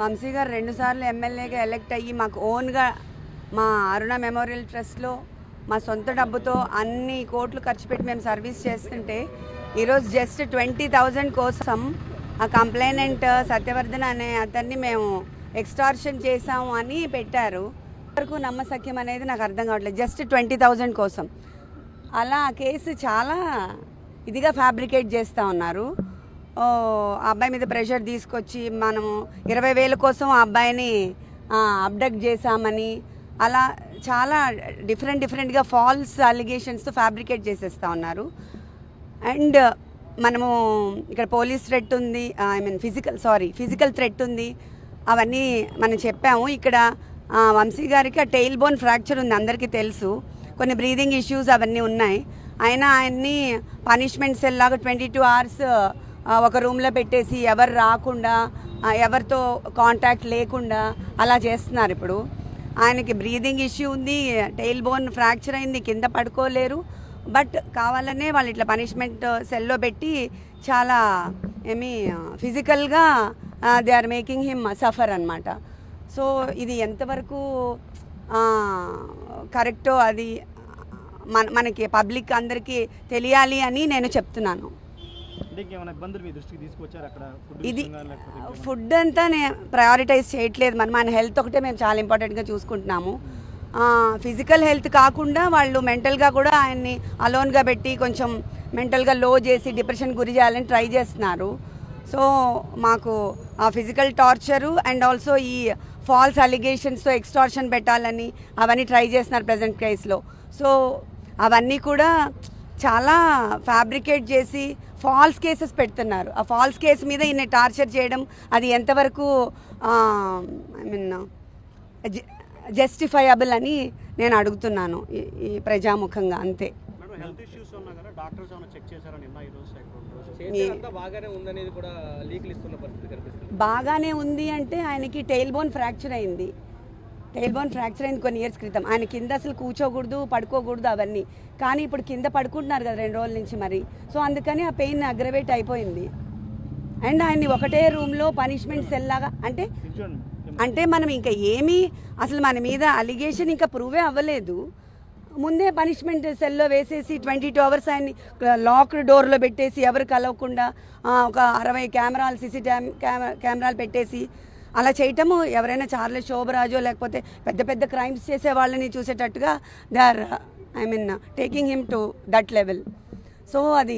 వంశీ గారు 2 సార్లు ఎమ్మెల్యేగా ఎలక్ట్ అయ్యి మాకు ఓన్గా మా అరుణ మెమోరియల్ ట్రస్ట్లో మా సొంత డబ్బుతో అన్ని కోట్లు ఖర్చు పెట్టి మేము సర్వీస్ చేస్తుంటే ఈరోజు జస్ట్ 20,000 కోసం ఆ కంప్లైనెంట్ సత్యవర్ధన్ అనే అతన్ని మేము ఎక్స్టార్షన్ చేసాము అని పెట్టారు. వరకు నమ్మసక్యం అనేది నాకు అర్థం కావట్లేదు. జస్ట్ 20,000 కోసం అలా ఆ కేసు చాలా ఇదిగా ఫ్యాబ్రికేట్ చేస్తూ ఉన్నారు. ఆ అబ్బాయి మీద ప్రెషర్ తీసుకొచ్చి మనము 20,000 కోసం ఆ అబ్బాయిని అబ్డక్ట్ చేశామని అలా చాలా డిఫరెంట్గా ఫాల్స్ అలిగేషన్స్తో ఫ్యాబ్రికేట్ చేసేస్తూ ఉన్నారు. అండ్ మనము ఇక్కడ పోలీస్ థ్రెట్ ఉంది, ఫిజికల్ థ్రెట్ ఉంది, అవన్నీ మనం చెప్పాము. ఇక్కడ వంశీ గారికి ఆ టెయిల్ బోన్ ఫ్రాక్చర్ ఉంది, అందరికీ తెలుసు. కొన్ని బ్రీదింగ్ ఇష్యూస్ అవన్నీ ఉన్నాయి. అయినా ఆయన్ని పనిష్మెంట్ సెల్ లాగా 22 hours ఒక రూమ్లో పెట్టేసి ఎవరు రాకుండా ఎవరితో కాంటాక్ట్ లేకుండా అలా చేస్తున్నారు. ఇప్పుడు ఆయనకి బ్రీదింగ్ ఇష్యూ ఉంది, టెయిల్ బోన్ ఫ్రాక్చర్ అయింది, కింద పడుకోలేరు. బట్ కావాలనే వాళ్ళు ఇట్లా పనిష్మెంట్ సెల్లో పెట్టి చాలా ఫిజికల్గా they are making him suffer అన్నమాట. సో ఇది ఎంతవరకు కరెక్టో అది మనకి పబ్లిక్ అందరికీ తెలియాలి అని నేను చెప్తున్నాను. ఇది ఫుడ్ అంతా నేను ప్రయారిటైజ్ చేయట్లేదు. మన హెల్త్ ఒకటే మేము చాలా ఇంపార్టెంట్గా చూసుకుంటున్నాము. ఫిజికల్ హెల్త్ కాకుండా వాళ్ళు మెంటల్గా కూడా ఆయన్ని అలోన్గా పెట్టి కొంచెం మెంటల్గా లో చేసి డిప్రెషన్ గురి చేయాలని ట్రై చేస్తున్నారు. సో మాకు ఆ ఫిజికల్ టార్చరు అండ్ ఆల్సో ఈ ఫాల్స్ అలిగేషన్స్తో ఎక్స్టార్షన్ పెట్టాలని అవన్నీ ట్రై చేస్తున్నారు ప్రజెంట్ కేసులో. సో అవన్నీ కూడా చాలా ఫ్యాబ్రికేట్ చేసి ఫాల్స్ కేసెస్ పెడుతున్నారు. ఆ ఫాల్స్ కేసు మీద ఈయన టార్చర్ చేయడం అది ఎంతవరకు జస్టిఫైయబుల్ అని నేను అడుగుతున్నాను ఈ ప్రజాముఖంగా. అంతే. బాగానే ఉంది అంటే ఆయనకి టెయిల్ బోన్ ఫ్రాక్చర్ అయింది కొన్ని ఇయర్స్ క్రితం. ఆయన కింద అసలు కూర్చోకూడదు, పడుకోకూడదు అవన్నీ. కానీ ఇప్పుడు కింద పడుకుంటున్నారు కదా 2 రోజుల నుంచి మరి. సో అందుకని ఆ పెయిన్ అగ్రవేట్ అయిపోయింది. అండ్ ఆయన్ని ఒకటే రూమ్లో పనిష్మెంట్ సెల్ లాగా అంటే మనం ఇంకా ఏమీ అసలు మన మీద అలిగేషన్ ఇంకా ప్రూవే అవ్వలేదు. ముందే పనిష్మెంట్ సెల్లో వేసేసి 22 hours ఆయన్ని లాక్డ్ డోర్లో పెట్టేసి ఎవరు కలవకుండా ఒక 60 కెమెరాలు సీసీటీవీ కెమెరాలు పెట్టేసి అలా చేయటము ఎవరైనా చార్లెస్ శోభరాజో లేకపోతే పెద్ద క్రైమ్స్ చేసే వాళ్ళని చూసేటట్టుగా they are taking him to that level. So అది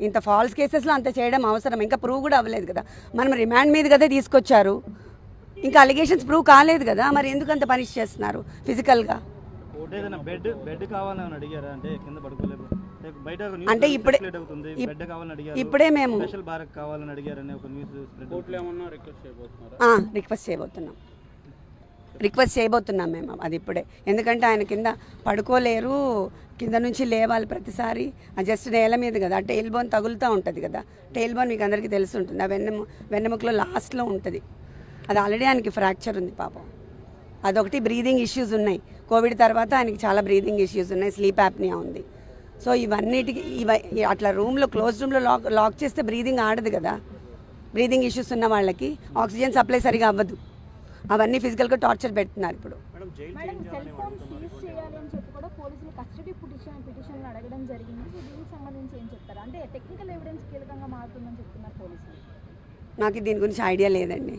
ఇంత ఫాల్స్ కేసెస్లో అంత చేయడం అవసరం? ఇంకా ప్రూవ్ కూడా అవ్వలేదు కదా. మనం రిమాండ్ మీద కదా తీసుకొచ్చారు, ఇంకా అలిగేషన్స్ ప్రూవ్ కాలేదు కదా. మరి ఎందుకు అంత పనిష్ చేస్తున్నారు ఫిజికల్గా? అంటే ఇప్పుడే మేము రిక్వెస్ట్ చేయబోతున్నాం మేము అది ఇప్పుడే. ఎందుకంటే ఆయన కింద పడుకోలేరు, కింద నుంచి లేవాలి ప్రతిసారి. జస్ట్ నేల మీద కదా, ఆ టెయిల్ బోన్ తగులుతూ ఉంటుంది కదా. టెయిల్ బోన్ మీకు అందరికీ తెలిసి ఉంటుంది, ఆ వెన్నెముకలో లాస్ట్లో ఉంటుంది. అది ఆల్రెడీ ఆయనకి ఫ్రాక్చర్ ఉంది పాపం. అదొకటి. బ్రీదింగ్ ఇష్యూస్ ఉన్నాయి. కోవిడ్ తర్వాత ఆయనకి చాలా బ్రీదింగ్ ఇష్యూస్ ఉన్నాయి, స్లీప్ యాప్నియా ఉంది. సో ఇవన్నిటికి అట్లా క్లోజ్ రూమ్లో లాక్ చేస్తే బ్రీదింగ్ ఆడదు కదా. బ్రీదింగ్ ఇష్యూస్ ఉన్న వాళ్ళకి ఆక్సిజన్ సప్లై సరిగా అవ్వదు. అవన్నీ ఫిజికల్గా టార్చర్ పెడుతున్నారు ఇప్పుడు. నాకు దీని గురించి ఐడియా లేదండి.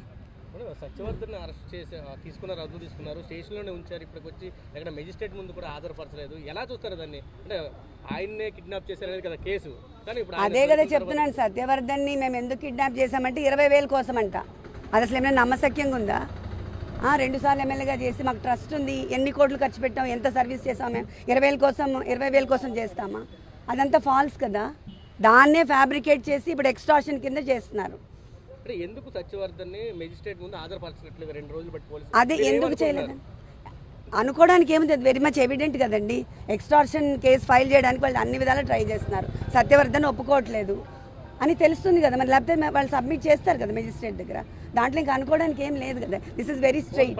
సత్యవర్ధన్ అరెస్ట్ చేసి తీసుకున్నారు స్టేషన్లోనే ఉంచారు. ఇప్పటికి వచ్చి ఎక్కడ మెజిస్ట్రేట్ ముందు కూడా హాజరుపరచలేదు. ఎలా చూస్తారు దాన్ని? అంటే ఆయన్నే కిడ్నాప్ చేశారనేది కదా కేసు. కానీ ఇప్పుడు అదే కదా చెప్తున్నాను, సత్యవర్ధన్ని మేము ఎందుకు కిడ్నాప్ చేశామంటే 20,000 కోసం అంట. అది అసలు ఏమైనా నమ్మశక్యంగా ఉందా? 2 సార్లు ఎమ్మెల్యేగా చేసి మాకు ట్రస్ట్ ఉంది, ఎన్ని కోట్లు ఖర్చు పెట్టాం, ఎంత సర్వీస్ చేసాం మేము, 20,000 కోసం చేస్తామా? అదంతా ఫాల్స్ కదా. దాన్నే ఫ్యాబ్రికేట్ చేసి ఇప్పుడు ఎక్స్టార్షన్ కింద చేస్తున్నారు. ఎందుకు సత్యవర్ధన్ని మెజిస్ట్రేట్ ముందు హాజరుపరచట్లేదు 2 రోజులు బట్టి పోలీసులు? అదే ఎందుకు చేయలేదు అనుకోవడానికి ఏముంది, అది వెరీ మచ్ ఎవిడెంట్ కదండి. ఎక్స్టార్షన్ కేసు ఫైల్ చేయడానికి వాళ్ళు అన్ని విధాలు ట్రై చేస్తున్నారు. సత్యవర్ధన్ ఒప్పుకోవట్లేదు అని తెలుస్తుంది కదా మరి. లేకపోతే వాళ్ళు సబ్మిట్ చేస్తారు కదా మెజిస్ట్రేట్ దగ్గర. దాంట్లో ఇంకా అనుకోవడానికి ఏం లేదు కదా. This is very straight.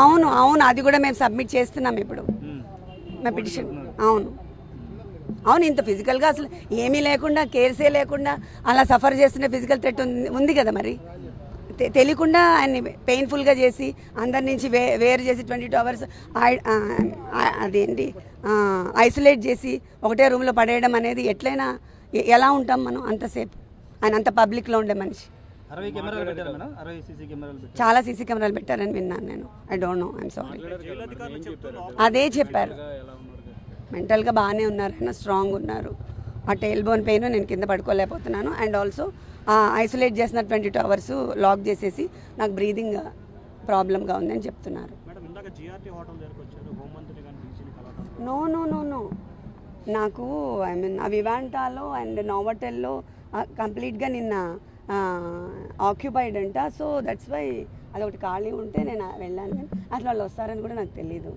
అవును, అది కూడా మేము సబ్మిట్ చేస్తున్నాం ఇప్పుడు మా పిటిషన్. అవును. అవును, ఇంత ఫిజికల్గా అసలు ఏమీ లేకుండా, కేర్సే లేకుండా అలా సఫర్ చేస్తున్న ఫిజికల్ థ్రెట్ ఉంది కదా మరి. తెలియకుండా ఆయన్ని పెయిన్ఫుల్గా చేసి అందరి నుంచి వేరు చేసి 22 hours అదేంటి ఐసోలేట్ చేసి ఒకటే రూమ్లో పడేయడం అనేది ఎట్లయినా ఎలా ఉంటాం మనం అంతసేపు? ఆయన అంత పబ్లిక్లో ఉండే మనిషి. 60 కెమెరాలు పెట్టారు మేడం, 60 సీసీ కెమెరాలు పెట్టారు. చాలా సీసీ కెమెరాలు పెట్టారని విన్నాను నేను. I don't know, I'm sorry. అదే చెప్పారు, మెంటల్గా బాగానే ఉన్నారు, ఆయన స్ట్రాంగ్ ఉన్నారు. ఆ టెయిల్ బోన్ పెయిన్ నేను కింద పడుకోలేకపోతున్నాను. అండ్ ఆల్సో ఐసోలేట్ చేసిన 22 hours లాక్ చేసేసి నాకు బ్రీదింగ్ ప్రాబ్లంగా ఉందని చెప్తున్నారు. నో నో నో నో, నాకు ఐ మీన్ వివాంటాలో అండ్ నోవటెల్లో కంప్లీట్గా నిన్న ఆక్యుపైడ్ అంట. సో దట్స్ వై అదొకటి ఖాళీ ఉంటే నేను వెళ్ళాను. కానీ అసలు వాళ్ళు వస్తారని కూడా నాకు తెలీదు.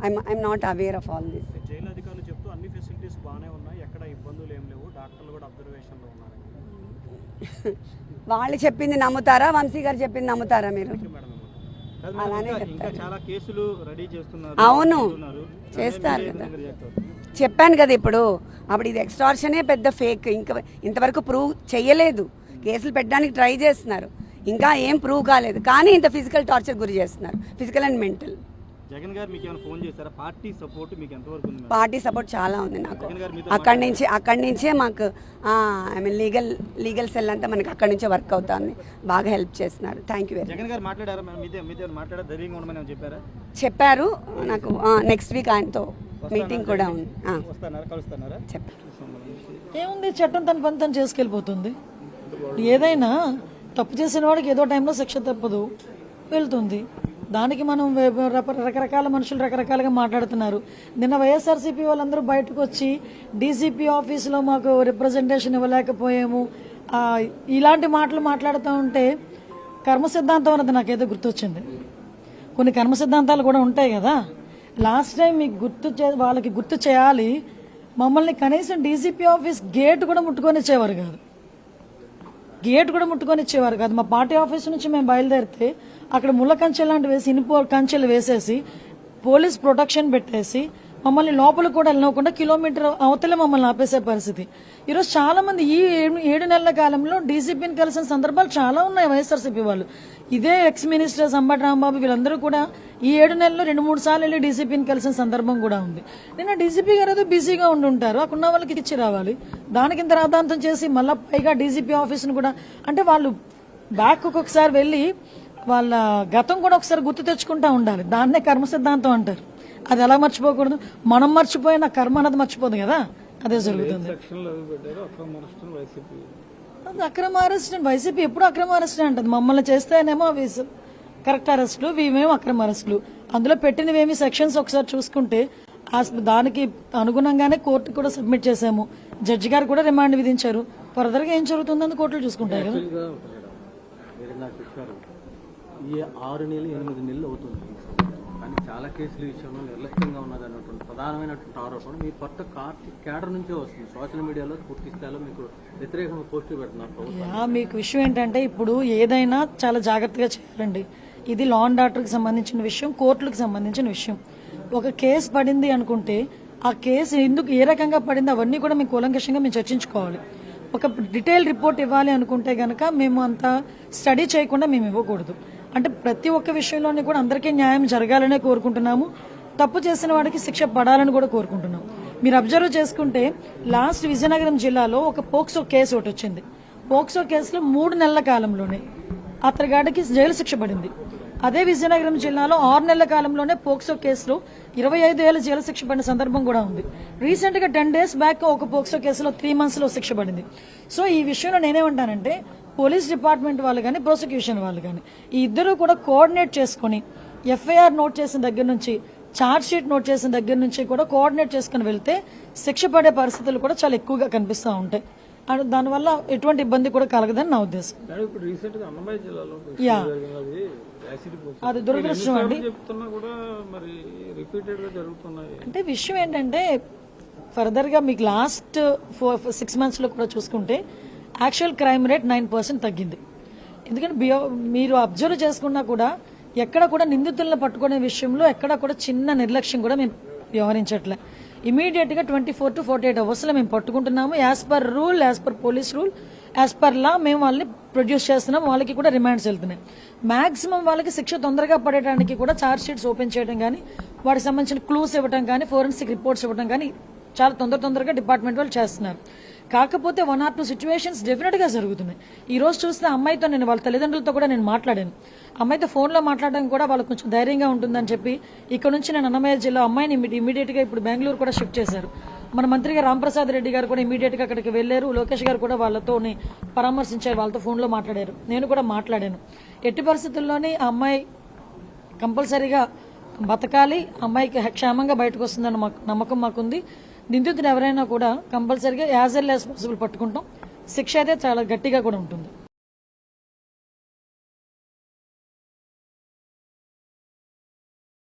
I'm not aware of all this. Jail అధికారులు చెప్తూ అన్ని ఫెసిలిటీస్ బాగానే ఉన్నాయి, ఎక్కడ ఇబ్బందులు ఏం లేవు, డాక్టర్లు కూడా అబ్జర్వేషన్లో ఉన్నారు. వాళ్ళు చెప్పింది నమ్ముతారా, వంశీ గారు చెప్పింది నమ్ముతారా మీరు? అలానే చెప్తారు. చాలా కేసులు రెడీ చేస్తున్నారు. అవును, చేస్తారు కదా. చెప్పాను కదా ఇప్పుడు. అప్పుడు ఇది ఎక్స్టార్షనే పెద్ద ఫేక్. ఇంకా ఇంతవరకు ప్రూవ్ చేయలేదు. కేసులు పెట్టడానికి ట్రై చేస్తున్నారు, ఇంకా ఏం ప్రూవ్ కాలేదు. కానీ ఇంత ఫిజికల్ టార్చర్ గురి చేస్తున్నారు, ఫిజికల్ అండ్ మెంటల్. జగన్ గారు మీకు ఏమైనా ఫోన్ చేశారా? పార్టీ సపోర్ట్ మీకు ఎంతవరకు ఉంది? పార్టీ సపోర్ట్ చాలా ఉంది నాకు. అక్కడి నుంచే మాకు ఐ మీన్ లీగల్ సెల్ అంతా మనకి అక్కడి నుంచే వర్క్ అవుతుంది. బాగా హెల్ప్ చేస్తున్నారు. Thank you very much. Jagan గారు మాట్లాడారా? మీతో మాట్లాడారు, ధైర్యంగా ఉండమని చెప్పారా? చెప్పారు నాకు. నెక్స్ట్ వీక్ ఆయనతో మీటింగ్ కూడా ఉంది. కలుస్తున్నారా? ఏముంది, చట్టం తన పని తను చేసుకెళ్ళిపోతుంది. ఏదైనా తప్పు చేసిన వాడికి ఏదో టైంలో శిక్ష తప్పదు, వెళ్తుంది. దానికి మనం రకరకాల మనుషులు రకరకాలుగా మాట్లాడుతున్నారు. నిన్న వైఎస్ఆర్సీపీ వాళ్ళందరూ బయటకు వచ్చి డీసీపీ ఆఫీసులో మాకు రిప్రజెంటేషన్ ఇవ్వలేకపోయాము, ఇలాంటి మాటలు మాట్లాడుతూ ఉంటే కర్మ సిద్ధాంతం అన్నది నాకేదో గుర్తొచ్చింది. కొన్ని కర్మ సిద్ధాంతాలు కూడా ఉంటాయి కదా. లాస్ట్ టైం మీకు వాళ్ళకి గుర్తు చేయాలి, మమ్మల్ని కనీసం డీసీపీ ఆఫీస్ గేట్ కూడా ముట్టుకొని ఇచ్చేవారు కాదు. మా పార్టీ ఆఫీస్ నుంచి మేము బయలుదేరితే అక్కడ ముళ్ళ కంచెలు లాంటివి వేసి, ఇనుప కంచెలు వేసేసి, పోలీస్ ప్రొటెక్షన్ పెట్టేసి మమ్మల్ని లోపల కూడా వెళ్ళకుండా కిలోమీటర్ అవతలే మమ్మల్ని ఆపేసే పరిస్థితి. ఈరోజు చాలా మంది ఈ 7 నెలల కాలంలో డీసీపీని కలిసిన సందర్భాలు చాలా ఉన్నాయి వైఎస్ఆర్సీపీ వాళ్ళు. ఇదే ఎక్స్ మినిస్టర్ అంబటి రాంబాబు వీళ్ళందరూ కూడా ఈ 7 నెలల్లో 2-3 సార్లు వెళ్ళి డీసీపీని కలిసిన సందర్భం కూడా ఉంది. నిన్న డీసీపీ గారు ఏదో బిజీగా ఉండుంటారు, అక్కడ ఉన్న వాళ్ళకి ఇచ్చి రావాలి. దానికి ఇంత రాద్ధాంతం చేసి మళ్ళీ పైగా డీసీపీ ఆఫీసును కూడా, అంటే వాళ్ళు బ్యాక్ ఒక్కొక్కసారి వెళ్ళి వాళ్ళ గతం కూడా ఒకసారి గుర్తు తెచ్చుకుంటా ఉండాలి. దాన్నే కర్మ సిద్ధాంతం అంటారు. అది ఎలా మర్చిపోకూడదు? మనం మర్చిపోయిన కర్మ అన్నది మర్చిపోదు కదా, అదే జరుగుతుంది. అక్రమ అరెస్ట్ వైసీపీ ఎప్పుడు అక్రమ అరెస్ట్ అంటది. మమ్మల్ని చేస్తేనేమో అవి కరెక్ట్ అరెస్టులు, ఇవేమో అక్రమ అరెస్టులు. అందులో పెట్టినవేమి సెక్షన్స్ ఒకసారి చూసుకుంటే దానికి అనుగుణంగానే కోర్టు కూడా సబ్మిట్ చేశాము. జడ్జి గారు కూడా రిమాండ్ విధించారు. ఫర్దర్ గా ఏం జరుగుతుందని కోర్టులు చూసుకుంటాయి కదా. ఈ 6 నెలలు 8 నెలలు అవుతుంది, కానీ చాలా కేసుల విషయంలో నిర్లక్ష్యంగా ఉన్నది అన్నటువంటి ప్రధానమైనటువంటి ఆరోపణ మీ కొత్త క్యాడర్ నుంచే వస్తుంది. సోషల్ మీడియాలో పూర్తి స్థాయిలో మీకు వ్యతిరేకంగా పోస్టులు పెడుతున్నారు. మీకు విషయం ఏంటంటే ఇప్పుడు ఏదైనా చాలా జాగ్రత్తగా చేయాలండి. ఇది లా అండ్ ఆర్డర్కి సంబంధించిన విషయం, కోర్టులకు సంబంధించిన విషయం. ఒక కేసు పడింది అనుకుంటే ఆ కేసు ఎందుకు ఏ రకంగా పడింది అవన్నీ కూడా మేము కూలంకషంగా మేము చర్చించుకోవాలి. ఒక డీటెయిల్ రిపోర్ట్ ఇవ్వాలి అనుకుంటే గనక మేము అంత స్టడీ చేయకుండా మేము ఇవ్వకూడదు. అంటే ప్రతి ఒక్క విషయంలోనే కూడా అందరికీ న్యాయం జరగాలనే కోరుకుంటున్నాము. తప్పు చేసిన వాడికి శిక్ష పడాలని కూడా కోరుకుంటున్నాం. మీరు అబ్జర్వ్ చేసుకుంటే లాస్ట్ విజయనగరం జిల్లాలో ఒక పోక్సో కేసు ఒకటి వచ్చింది. పోక్సో కేసులో 3 నెలల కాలంలోనే అతగాడికి జైలు శిక్ష పడింది. అదే విజయనగరం జిల్లాలో 6 నెలల కాలంలోనే పోక్సో కేసులో 25 ఏళ్ల జైలు శిక్ష పడిన సందర్భం కూడా ఉంది. రీసెంట్ గా 10 days బ్యాక్ ఒక పోక్సో కేసులో 3 months లో శిక్ష పడింది. సో ఈ విషయంలో నేనేమంటానంటే పోలీస్ డిపార్ట్మెంట్ వాళ్ళు కానీ ప్రాసిక్యూషన్ వాళ్ళు కానీ ఈ ఇద్దరు కూడా కోఆర్డినేట్ చేసుకుని ఎఫ్ఐఆర్ నోట్ చేసిన దగ్గర నుంచి ఛార్జ్ షీట్ నోట్ చేసిన దగ్గర నుంచి కూడా కోఆర్డినేట్ చేసుకుని వెళ్తే శిక్ష పడే పరిస్థితులు కూడా చాలా ఎక్కువగా కనిపిస్తూ ఉంటాయి. అండ్ దానివల్ల ఎటువంటి ఇబ్బంది కూడా కలగదని నా ఉద్దేశం. అది దురదృష్టం అండి. అంటే విషయం ఏంటంటే ఫర్దర్ గా మీకు లాస్ట్ 6 months లో కూడా చూసుకుంటే యాక్చువల్ క్రైమ్ రేట్ 9% తగ్గింది. ఎందుకంటే మీరు అబ్జర్వ్ చేసుకున్నా కూడా ఎక్కడ కూడా నిందితులను పట్టుకునే విషయంలో ఎక్కడ కూడా చిన్న నిర్లక్ష్యం కూడా మేము వ్యవహరించట్లే. ఇమీడియట్గా 24 to 48 అవర్స్లో మేము పట్టుకుంటున్నాము. As per rule, as per police rule, as per law మేము వాళ్ళని ప్రొడ్యూస్ చేస్తున్నాం. వాళ్ళకి కూడా రిమాండ్స్ వెళ్తున్నాయి. మాక్సిమం వాళ్ళకి శిక్ష తొందరగా పడేయడానికి కూడా ఛార్జ్ షీట్స్ ఓపెన్ చేయడం కానీ, వాటికి సంబంధించిన క్లూస్ ఇవ్వడం కానీ, ఫోరెన్సిక్ రిపోర్ట్స్ ఇవ్వడం కానీ చాలా తొందరగా డిపార్ట్మెంట్ వాళ్ళు చేస్తున్నారు. కాకపోతే 1 or 2 సిచ్యువేషన్స్ డెఫినెట్గా జరుగుతున్నాయి. ఈ రోజు చూస్తే అమ్మాయితో నేను వాళ్ళ తల్లిదండ్రులతో కూడా నేను మాట్లాడాను. అమ్మాయితో ఫోన్లో మాట్లాడడం కూడా వాళ్ళకి కొంచెం ధైర్యంగా ఉంటుందని చెప్పి ఇక్కడ నుంచి నేను అన్నమయ్య జిల్లా అమ్మాయిని ఇమీడియట్గా ఇప్పుడు బెంగళూరు కూడా షిఫ్ట్ చేశారు. మన మంత్రిగా రాంప్రసాద్ రెడ్డి గారు కూడా ఇమీడియట్గా అక్కడికి వెళ్లారు. లోకేష్ గారు కూడా వాళ్ళతో పరామర్శించారు, వాళ్ళతో ఫోన్లో మాట్లాడారు. నేను కూడా మాట్లాడాను. ఎట్టి పరిస్థితుల్లోనే ఆ అమ్మాయి కంపల్సరీగా బతకాలి, అమ్మాయికి క్షేమంగా బయటకు వస్తుందని నమ్మకం మాకుంది. నిందితుడు ఎవరైనా కూడా కంపల్సరీగా యాజ్ ఎల్ యాజ్ పాసిబుల్ పట్టుకుంటాం. శిక్ష అయితే చాలా గట్టిగా కూడా ఉంటుంది.